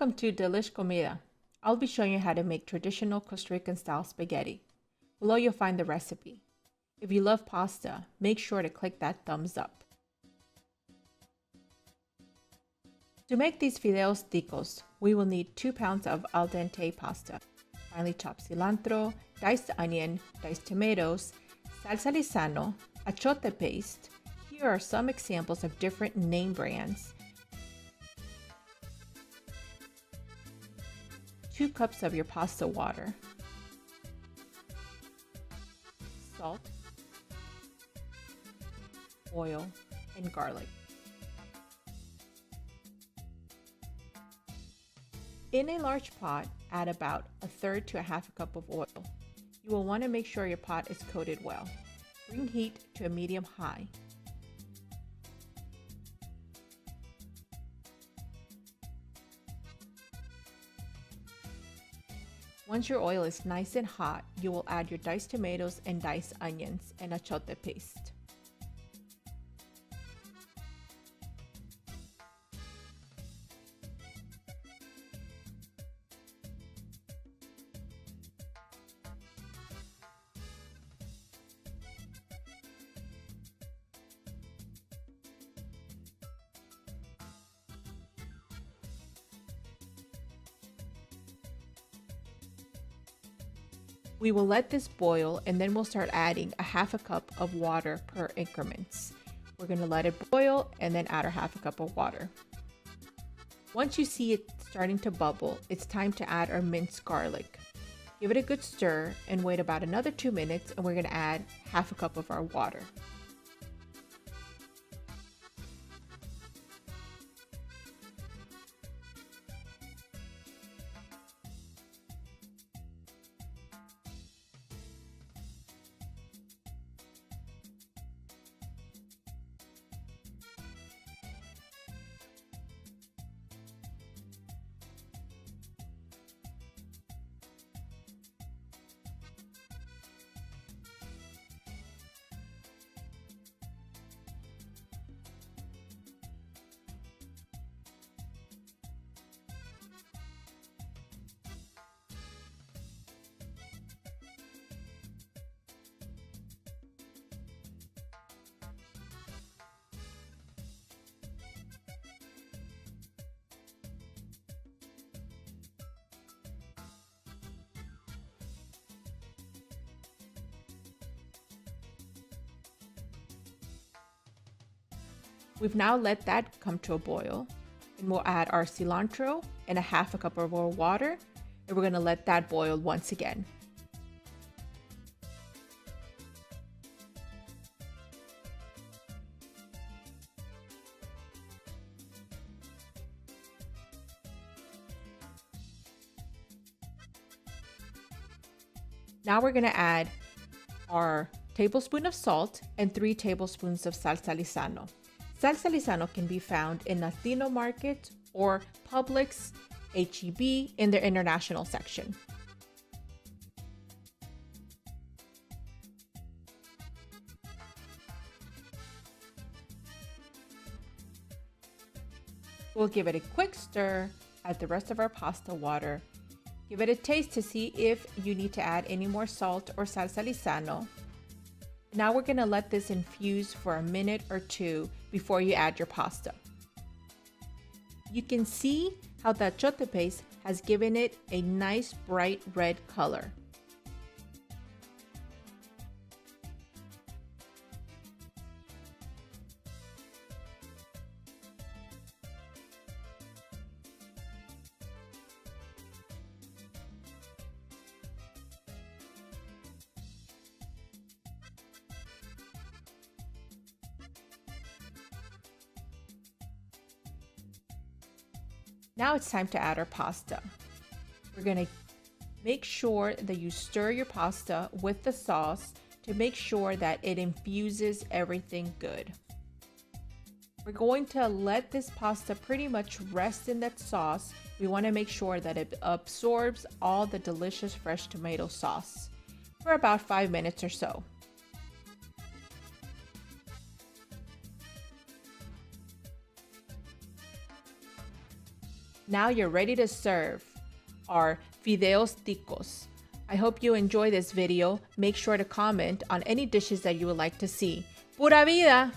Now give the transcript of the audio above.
Welcome to Delish Comida. I'll be showing you how to make traditional Costa Rican style spaghetti. Below you'll find the recipe. If you love pasta, make sure to click that thumbs up. To make these Fideos Ticos, we will need 2 pounds of al dente pasta, finely chopped cilantro, diced onion, diced tomatoes, Salsa Lizano, Achiote paste. Here are some examples of different name brands. 2 cups of your pasta water, salt, oil, and garlic. In a large pot, add about 1/3 to 1/2 cup of oil. You will want to make sure your pot is coated well. Bring heat to a medium-high. Once your oil is nice and hot, you will add your diced tomatoes and diced onions and achiote paste. We will let this boil and then we'll start adding 1/2 cup of water per increments. We're going to let it boil and then add our 1/2 cup of water. Once you see it starting to bubble, it's time to add our minced garlic. Give it a good stir and wait about another 2 minutes and we're going to add 1/2 cup of our water. We've now let that come to a boil, and we'll add our cilantro and 1/2 cup of our water, and we're going to let that boil once again. Now we're going to add our tablespoon of salt and 3 tablespoons of Salsa Lizano. Salsa Lizano can be found in Latino market or Publix, H-E-B in their international section. We'll give it a quick stir, add the rest of our pasta water, give it a taste to see if you need to add any more salt or Salsa Lizano. Now we're going to let this infuse for a minute or 2 before you add your pasta. You can see how the achiote paste has given it a nice bright red color. Now it's time to add our pasta. We're going to make sure that you stir your pasta with the sauce to make sure that it infuses everything good. We're going to let this pasta pretty much rest in that sauce. We want to make sure that it absorbs all the delicious fresh tomato sauce for about 5 minutes or so. Now you're ready to serve our Fideos Ticos. I hope you enjoy this video. Make sure to comment on any dishes that you would like to see. Pura vida!